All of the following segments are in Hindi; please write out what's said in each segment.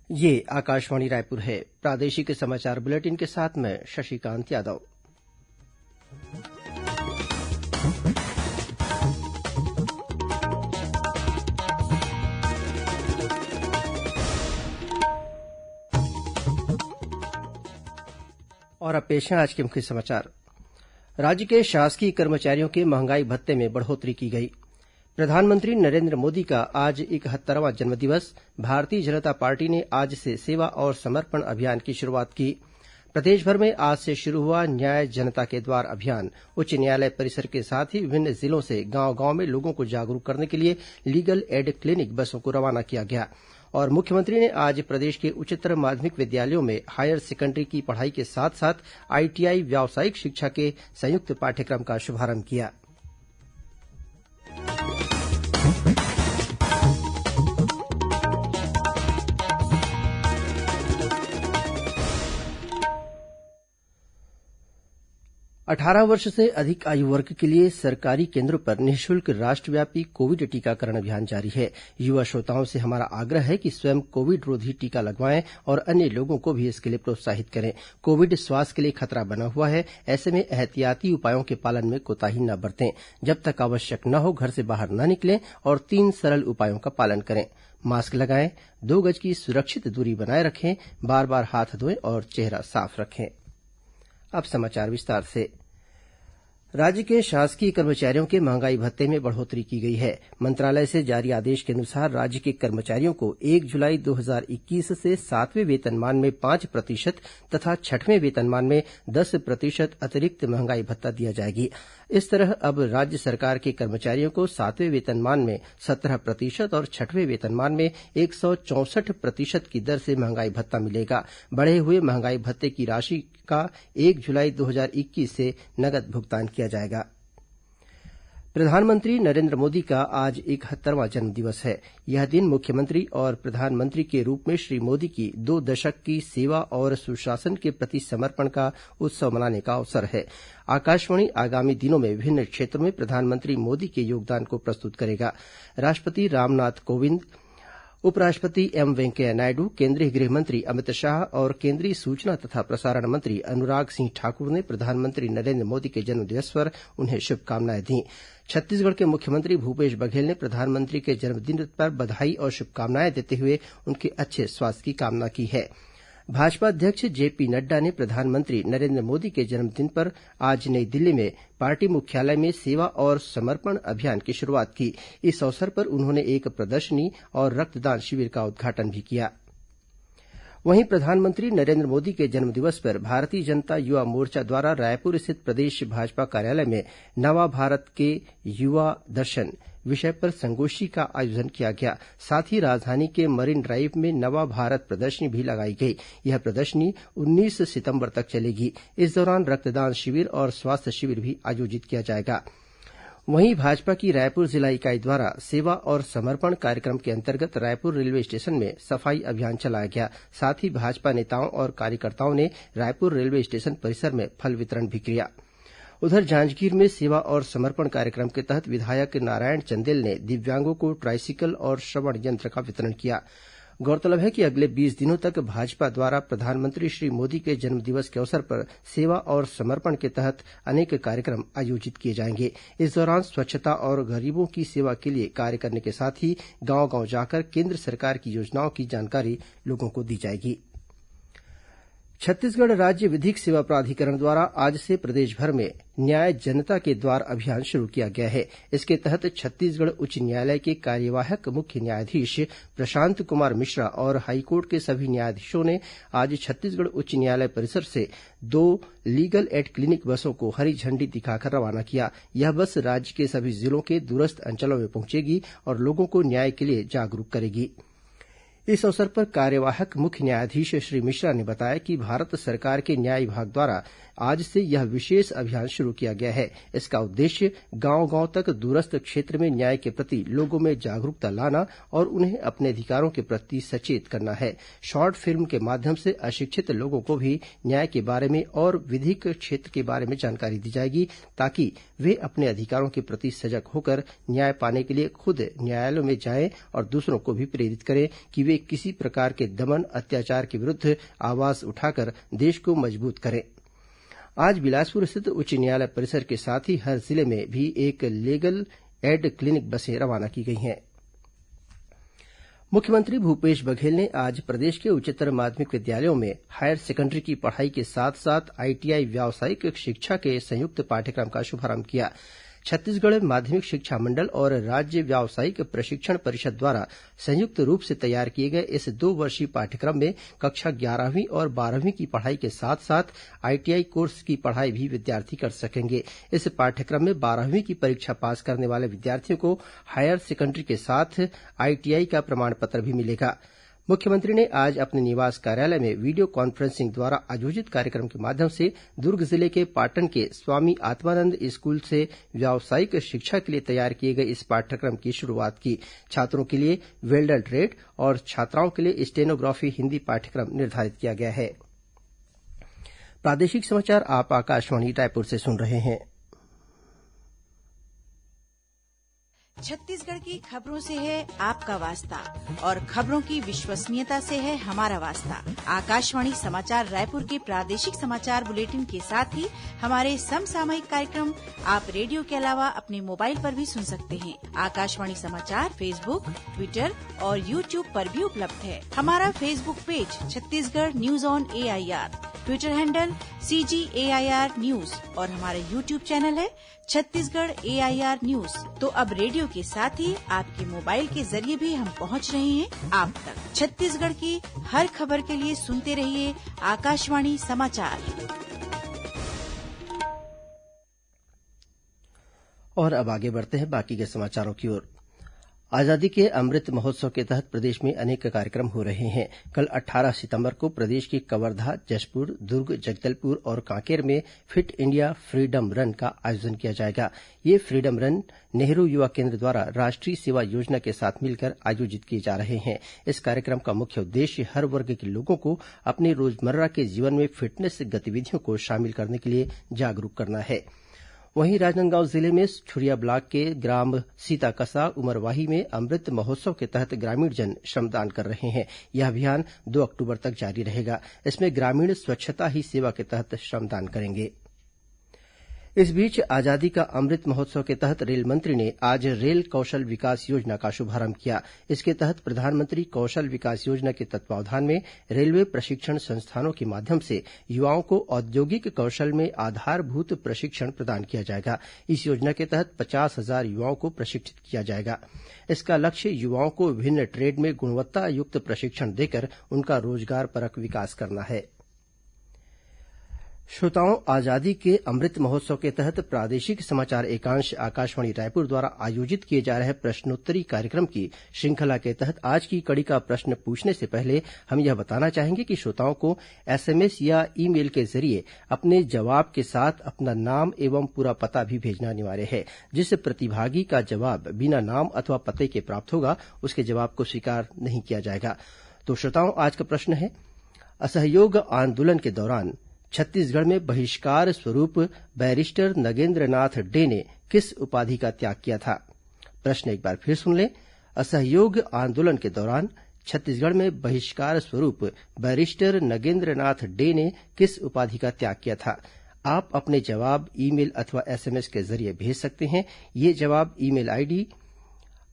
ये आकाशवाणी रायपुर है। प्रादेशिक समाचार बुलेटिन के साथ मैं शशिकांत यादव। और अब पेश है आज के मुख्य समाचार। राज्य के शासकीय कर्मचारियों के महंगाई भत्ते में बढ़ोत्तरी की गई। प्रधानमंत्री नरेन्द्र मोदी का आज 71वां जन्मदिवस। भारतीय जनता पार्टी ने आज से सेवा और समर्पण अभियान की शुरूआत की। प्रदेशभर में आज से शुरू हुआ न्याय जनता के द्वार अभियान। उच्च न्यायालय परिसर के साथ ही विभिन्न जिलों से गांव गांव में लोगों को जागरूक करने के लिए लीगल एड क्लिनिक बसों को रवाना किया गया। और मुख्यमंत्री ने आज प्रदेश के उच्चतर माध्यमिक विद्यालयों में हायर सेकेंडरी की पढ़ाई के साथ साथ आईटीआई व्यावसायिक शिक्षा के संयुक्त पाठ्यक्रम का शुभारंभ किया। 18 वर्ष से अधिक आयु वर्ग के लिए सरकारी केन्द्रों पर निःशुल्क राष्ट्रव्यापी कोविड टीकाकरण अभियान जारी है। युवा श्रोताओं से हमारा आग्रह है कि स्वयं कोविड रोधी टीका लगवाएं और अन्य लोगों को भी इसके लिए प्रोत्साहित करें। कोविड स्वास्थ्य के लिए खतरा बना हुआ है, ऐसे में एहतियाती उपायों के पालन में कोताही न बरतें। जब तक आवश्यक न हो घर से बाहर न निकलें और 3 सरल उपायों का पालन करें। मास्क लगाएं, 2 गज की सुरक्षित दूरी बनाए रखें, बार बार हाथ धोएं और चेहरा साफ रखें। अब समाचार विस्तार से। राज्य के शासकीय कर्मचारियों के महंगाई भत्ते में बढ़ोत्तरी की गई है। मंत्रालय से जारी आदेश के अनुसार राज्य के कर्मचारियों को 1 जुलाई 2021 से 7वें वेतनमान में 5% तथा 6वें वेतनमान में 10% अतिरिक्त महंगाई भत्ता दिया जाएगी। इस तरह अब राज्य सरकार के कर्मचारियों को 7वें वेतनमान में 17% और 6वें वेतनमान में 164% की दर से महंगाई भत्ता मिलेगा। बढ़े हुए महंगाई भत्ते की राशि का 1 जुलाई 2021 से नगद भुगतान किया जाएगा। प्रधानमंत्री नरेन्द्र मोदी का आज 71वां जन्मदिवस है। यह दिन मुख्यमंत्री और प्रधानमंत्री के रूप में श्री मोदी की 2 दशक की सेवा और सुशासन के प्रति समर्पण का उत्सव मनाने का अवसर है। आकाशवाणी आगामी दिनों में विभिन्न क्षेत्रों में प्रधानमंत्री मोदी के योगदान को प्रस्तुत करेगा। राष्ट्रपति रामनाथ कोविंद, उपराष्ट्रपति एम वेंकैया नायडू, केंद्रीय गृह मंत्री अमित शाह और केंद्रीय सूचना तथा प्रसारण मंत्री अनुराग सिंह ठाकुर ने प्रधानमंत्री नरेन्द्र मोदी के जन्मदिवस पर उन्हें शुभकामनाएं दी। छत्तीसगढ़ के मुख्यमंत्री भूपेश बघेल ने प्रधानमंत्री के जन्मदिन पर बधाई और शुभकामनाएं देते हुए उनके अच्छे स्वास्थ्य की कामना की है। भाजपा अध्यक्ष जेपी नड्डा ने प्रधानमंत्री नरेन्द्र मोदी के जन्मदिन पर आज नई दिल्ली में पार्टी मुख्यालय में सेवा और समर्पण अभियान की शुरूआत की। इस अवसर पर उन्होंने एक प्रदर्शनी और रक्तदान शिविर का उद्घाटन भी किया। वहीं प्रधानमंत्री नरेन्द्र मोदी के जन्मदिवस पर भारतीय जनता युवा मोर्चा द्वारा रायपुर स्थित प्रदेश भाजपा कार्यालय में नवा भारत के युवा दर्शन विषय पर संगोष्ठी का आयोजन किया गया। साथ ही राजधानी के मरीन ड्राइव में नवा भारत प्रदर्शनी भी लगाई गई। यह प्रदर्शनी 19 सितंबर तक चलेगी। इस दौरान रक्तदान शिविर और स्वास्थ्य शिविर भी आयोजित किया जाएगा। वहीं भाजपा की रायपुर जिला इकाई द्वारा सेवा और समर्पण कार्यक्रम के अंतर्गत रायपुर रेलवे स्टेशन में सफाई अभियान चलाया गया। साथ ही भाजपा नेताओं और कार्यकर्ताओं ने रायपुर रेलवे स्टेशन परिसर में फल वितरण भी किया। उधर जांजगीर में सेवा और समर्पण कार्यक्रम के तहत विधायक नारायण चंदेल ने दिव्यांगों को ट्राइसिकल और श्रवण यंत्र का वितरण किया। गौरतलब है कि अगले 20 दिनों तक भाजपा द्वारा प्रधानमंत्री श्री मोदी के जन्मदिवस के अवसर पर सेवा और समर्पण के तहत अनेक कार्यक्रम आयोजित किए जाएंगे। इस दौरान स्वच्छता और गरीबों की सेवा के लिए कार्य करने के साथ ही गांव गांव जाकर केन्द्र सरकार की योजनाओं की जानकारी लोगों को दी जाएगी। छत्तीसगढ़ राज्य विधिक सेवा प्राधिकरण द्वारा आज से प्रदेशभर में न्याय जनता के द्वार अभियान शुरू किया गया है। इसके तहत छत्तीसगढ़ उच्च न्यायालय के कार्यवाहक मुख्य न्यायाधीश प्रशांत कुमार मिश्रा और हाईकोर्ट के सभी न्यायाधीशों ने आज छत्तीसगढ़ उच्च न्यायालय परिसर से 2 लीगल एड क्लिनिक बसों को हरी झंडी दिखाकर रवाना किया। यह बस राज्य के सभी जिलों के दूरस्थ अंचलों में पहुंचेगी और लोगों को न्याय के लिए जागरूक करेगी। इस अवसर पर कार्यवाहक मुख्य न्यायाधीश श्री मिश्रा ने बताया कि भारत सरकार के न्याय विभाग द्वारा आज से यह विशेष अभियान शुरू किया गया है। इसका उद्देश्य गांव गांव तक दूरस्थ क्षेत्र में न्याय के प्रति लोगों में जागरूकता लाना और उन्हें अपने अधिकारों के प्रति सचेत करना है। शॉर्ट फिल्म के माध्यम से अशिक्षित लोगों को भी न्याय के बारे में और विधिक क्षेत्र के बारे में जानकारी दी जाएगी, ताकि वे अपने अधिकारों के प्रति सजग होकर न्याय पाने के लिए खुद न्यायालयों में जाएं और दूसरों को भी प्रेरित करें कि वे वे किसी प्रकार के दमन अत्याचार के विरुद्ध आवाज उठाकर देश को मजबूत करें। आज बिलासपुर स्थित उच्च न्यायालय परिसर के साथ ही हर जिले में भी एक लीगल एड क्लिनिक बसें रवाना की गई हैं। मुख्यमंत्री भूपेश बघेल ने आज प्रदेश के उच्चतर माध्यमिक विद्यालयों में हायर सेकेंडरी की पढ़ाई के साथ साथ आईटीआई व्यावसायिक शिक्षा के संयुक्त पाठ्यक्रम का शुभारंभ किया। छत्तीसगढ़ माध्यमिक शिक्षा मंडल और राज्य व्यावसायिक प्रशिक्षण परिषद द्वारा संयुक्त रूप से तैयार किए गए इस 2 वर्षीय पाठ्यक्रम में कक्षा 11वीं और 12वीं की पढ़ाई के साथ साथ आईटीआई कोर्स की पढ़ाई भी विद्यार्थी कर सकेंगे। इस पाठ्यक्रम में 12वीं की परीक्षा पास करने वाले विद्यार्थियों को हायर सेकेंडरी के साथ आईटीआई का प्रमाण पत्र भी मिलेगा। मुख्यमंत्री ने आज अपने निवास कार्यालय में वीडियो कॉन्फ्रेंसिंग द्वारा आयोजित कार्यक्रम के माध्यम से दुर्ग जिले के पाटन के स्वामी आत्मानंद स्कूल से व्यावसायिक शिक्षा के लिए तैयार किए गए इस पाठ्यक्रम की शुरूआत की। छात्रों के लिए वेल्डर ट्रेड और छात्राओं के लिए स्टेनोग्राफी हिंदी पाठ्यक्रम निर्धारित किया गया है। प्रादेशिक समाचार आप आकाशवाणी रायपुर से सुन रहे हैं। छत्तीसगढ़ की खबरों से है आपका वास्ता और खबरों की विश्वसनीयता से है हमारा वास्ता। आकाशवाणी समाचार रायपुर के प्रादेशिक समाचार बुलेटिन के साथ ही हमारे समसामयिक कार्यक्रम आप रेडियो के अलावा अपने मोबाइल पर भी सुन सकते हैं। आकाशवाणी समाचार फेसबुक, ट्विटर और यूट्यूब पर भी उपलब्ध है। हमारा Facebook page Chhattisgarh news on AIR, Twitter handle CGAIR news और हमारा यूट्यूब चैनल है छत्तीसगढ़ AIR न्यूज। तो अब रेडियो के साथ ही आपके मोबाइल के जरिए भी हम पहुंच रहे हैं आप तक। छत्तीसगढ़ की हर खबर के लिए सुनते रहिए आकाशवाणी समाचार। और अब आगे बढ़ते हैं बाकी के समाचारों की ओर। आजादी के अमृत महोत्सव के तहत प्रदेश में अनेक कार्यक्रम हो रहे हैं। कल 18 सितंबर को प्रदेश के कवर्धा, जशपुर, दुर्ग, जगदलपुर और कांकेर में फिट इंडिया फ्रीडम रन का आयोजन किया जाएगा। ये फ्रीडम रन नेहरू युवा केंद्र द्वारा राष्ट्रीय सेवा योजना के साथ मिलकर आयोजित किए जा रहे हैं। इस कार्यक्रम का मुख्य उद्देश्य हर वर्ग के लोगों को अपने रोजमर्रा के जीवन में फिटनेस गतिविधियों को शामिल करने के लिए जागरूक करना है। वहीं राजनांदगांव जिले में छुरिया ब्लॉक के ग्राम सीताकसा उमरवाही में अमृत महोत्सव के तहत ग्रामीण जन श्रमदान कर रहे हैं। यह अभियान 2 अक्टूबर तक जारी रहेगा। इसमें ग्रामीण स्वच्छता ही सेवा के तहत श्रमदान करेंगे। इस बीच आजादी का अमृत महोत्सव के तहत रेल मंत्री ने आज रेल कौशल विकास योजना का शुभारंभ किया। इसके तहत प्रधानमंत्री कौशल विकास योजना के तत्वावधान में रेलवे प्रशिक्षण संस्थानों के माध्यम से युवाओं को औद्योगिक कौशल में आधारभूत प्रशिक्षण प्रदान किया जाएगा। इस योजना के तहत 50,000 युवाओं को प्रशिक्षित किया जाएगा। इसका लक्ष्य युवाओं को विभिन्न ट्रेड में गुणवत्ता युक्त प्रशिक्षण देकर उनका रोजगारपरक विकास करना है। श्रोताओं, आजादी के अमृत महोत्सव के तहत प्रादेशिक समाचार एकांश आकाशवाणी रायपुर द्वारा आयोजित किए जा रहे प्रश्नोत्तरी कार्यक्रम की श्रृंखला के तहत आज की कड़ी का प्रश्न पूछने से पहले हम यह बताना चाहेंगे कि श्रोताओं को SMS या ईमेल के जरिए अपने जवाब के साथ अपना नाम एवं पूरा पता भी भेजना अनिवार्य है। जिस प्रतिभागी का जवाब बिना नाम अथवा पते के प्राप्त होगा उसके जवाब को स्वीकार नहीं किया जाएगा। तो श्रोताओं, आज का प्रश्न है, असहयोग आंदोलन के दौरान छत्तीसगढ़ में बहिष्कार स्वरूप बैरिस्टर नगेंद्रनाथ डे ने किस उपाधि का त्याग किया था? प्रश्न एक बार फिर सुन लें। असहयोग आंदोलन के दौरान छत्तीसगढ़ में बहिष्कार स्वरूप बैरिस्टर नगेंद्रनाथ डे ने किस उपाधि का त्याग किया था? आप अपने जवाब ईमेल अथवा SMS के जरिए भेज सकते हैं। ये जवाब ईमेल ID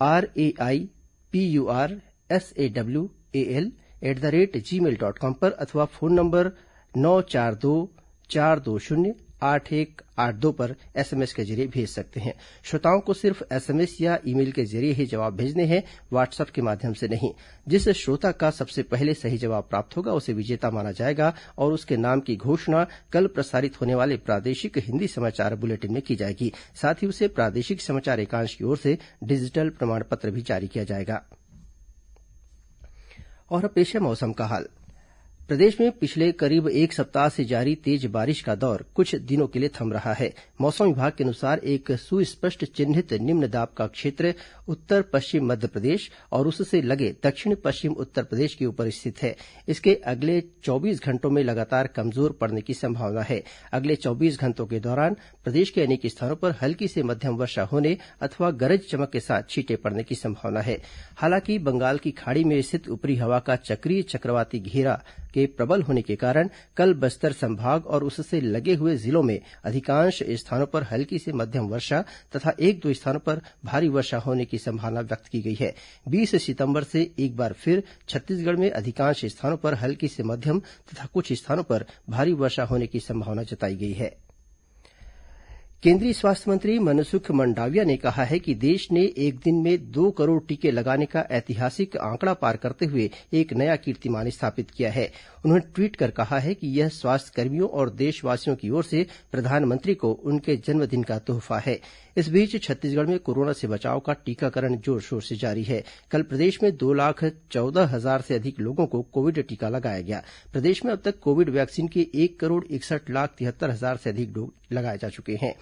raipursawl@gmail.com पर अथवा फोन नंबर 9424208182 पर SMS के जरिए भेज सकते हैं। श्रोताओं को सिर्फ SMS या ईमेल के जरिए ही जवाब भेजने हैं, व्हाट्सएप के माध्यम से नहीं। जिस श्रोता का सबसे पहले सही जवाब प्राप्त होगा उसे विजेता माना जाएगा और उसके नाम की घोषणा कल प्रसारित होने वाले प्रादेशिक हिंदी समाचार बुलेटिन में की जाएगी। साथ ही उसे प्रादेशिक समाचार एकांश की ओर से डिजिटल प्रमाण पत्र भी जारी किया जाएगा। और पेश है मौसम का हाल। प्रदेश में पिछले करीब एक सप्ताह से जारी तेज बारिश का दौर कुछ दिनों के लिए थम रहा है। मौसम विभाग के अनुसार एक सुस्पष्ट चिन्हित निम्न दाब का क्षेत्र उत्तर पश्चिम मध्यप्रदेश और उससे लगे दक्षिण पश्चिम उत्तर प्रदेश के ऊपर स्थित है। इसके अगले 24 घंटों में लगातार कमजोर पड़ने की संभावना है। अगले 24 घंटों के दौरान प्रदेश के अनेक स्थानों पर हल्की से मध्यम वर्षा होने अथवा गरज चमक के साथ छींटे पड़ने की संभावना है। हालांकि बंगाल की खाड़ी में स्थित ऊपरी हवा का चक्रीय चक्रवाती घेरा के प्रबल होने के कारण कल बस्तर संभाग और उससे लगे हुए जिलों में अधिकांश स्थानों पर हल्की से मध्यम वर्षा तथा एक दो स्थानों पर भारी वर्षा होने की संभावना व्यक्त की गई है। 20 सितंबर से एक बार फिर छत्तीसगढ़ में अधिकांश स्थानों पर हल्की से मध्यम तथा कुछ स्थानों पर भारी वर्षा होने की संभावना जताई गई है। केंद्रीय स्वास्थ्य मंत्री मनसुख मंडाविया ने कहा है कि देश ने एक दिन में 2 करोड़ टीके लगाने का ऐतिहासिक आंकड़ा पार करते हुए एक नया कीर्तिमान स्थापित किया है। उन्होंने ट्वीट कर कहा है कि यह स्वास्थ्यकर्मियों और देशवासियों की ओर से प्रधानमंत्री को उनके जन्मदिन का तोहफा है। इस बीच छत्तीसगढ़ में कोरोना से बचाव का टीकाकरण जोर शोर से जारी है। कल प्रदेश में 2,14,000 से अधिक लोगों को कोविड टीका लगाया गया। प्रदेश में अब तक कोविड वैक्सीन के 1,61,73,000 से अधिक डोज लगाए जा चुके हैं।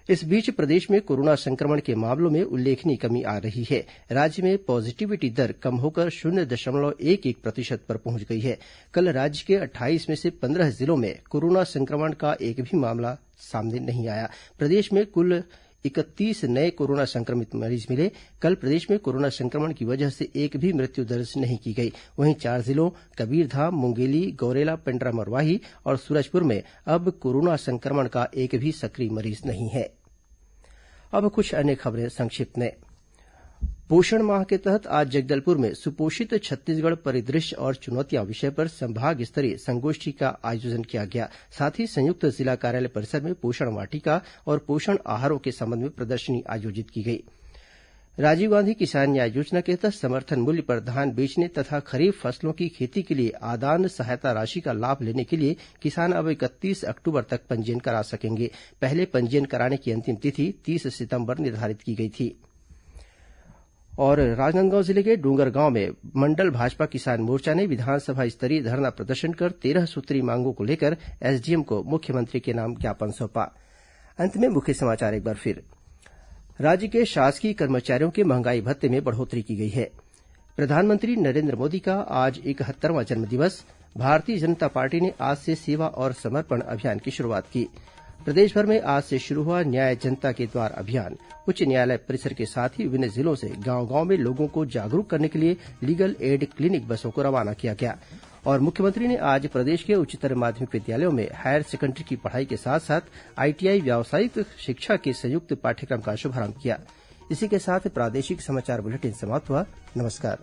इस बीच प्रदेश में कोरोना संक्रमण के मामलों में उल्लेखनीय कमी आ रही है। राज्य में पॉजिटिविटी दर कम होकर 0.11% पर पहुंच गई है। कल राज्य के 28 में से 15 जिलों में कोरोना संक्रमण का एक भी मामला सामने नहीं आया। प्रदेश में कुल 31 नए कोरोना संक्रमित मरीज मिले। कल प्रदेश में कोरोना संक्रमण की वजह से एक भी मृत्यु दर्ज नहीं की गई। वहीं 4 जिलों कबीरधाम, मुंगेली, गौरेला, पेण्ड्रा मरवाही और सूरजपुर में अब कोरोना संक्रमण का एक भी सक्रिय मरीज नहीं है। अब कुछ अन्य खबरें संक्षिप्त में। पोषण माह के तहत आज जगदलपुर में सुपोषित छत्तीसगढ़ परिदृश्य और चुनौतियां विषय पर संभाग स्तरीय संगोष्ठी का आयोजन किया गया। साथ ही संयुक्त जिला कार्यालय परिसर में पोषण वाटिका और पोषण आहारों के संबंध में प्रदर्शनी आयोजित की गई। राजीव गांधी किसान न्याय योजना के तहत समर्थन मूल्य पर धान बेचने तथा खरीफ फसलों की खेती के लिए आदान सहायता राशि का लाभ लेने के लिए किसान अब 31 अक्टूबर तक पंजीयन करा सकेंगे। पहले पंजीयन कराने की अंतिम तिथि 30 सितंबर निर्धारित की गई थी। और राजनांदगांव जिले के डोंगरगांव में मंडल भाजपा किसान मोर्चा ने विधानसभा स्तरीय धरना प्रदर्शन कर 13 सूत्रीय मांगों को लेकर एसडीएम को मुख्यमंत्री के नाम ज्ञापन सौंपा। अंत में मुख्य समाचार एक बार फिर। राज्य के शासकीय कर्मचारियों के महंगाई भत्ते में बढ़ोत्तरी की गई है। प्रधानमंत्री नरेन्द्र मोदी का आज 71वां जन्मदिवस। भारतीय जनता पार्टी ने आज से सेवा और समर्पण अभियान की शुरूआत की। प्रदेशभर में आज से शुरू हुआ न्याय जनता के द्वार अभियान। उच्च न्यायालय परिसर के साथ ही विभिन्न जिलों से गांव गांव में लोगों को जागरूक करने के लिए लीगल एड क्लिनिक बसों को रवाना किया गया। और मुख्यमंत्री ने आज प्रदेश के उच्चतर माध्यमिक विद्यालयों में हायर सेकेंडरी की पढ़ाई के साथ साथ आईटीआई व्यावसायिक शिक्षा के संयुक्त पाठ्यक्रम का शुभारंभ किया। इसी के साथ प्रादेशिक समाचार बुलेटिन समाप्त हुआ। नमस्कार।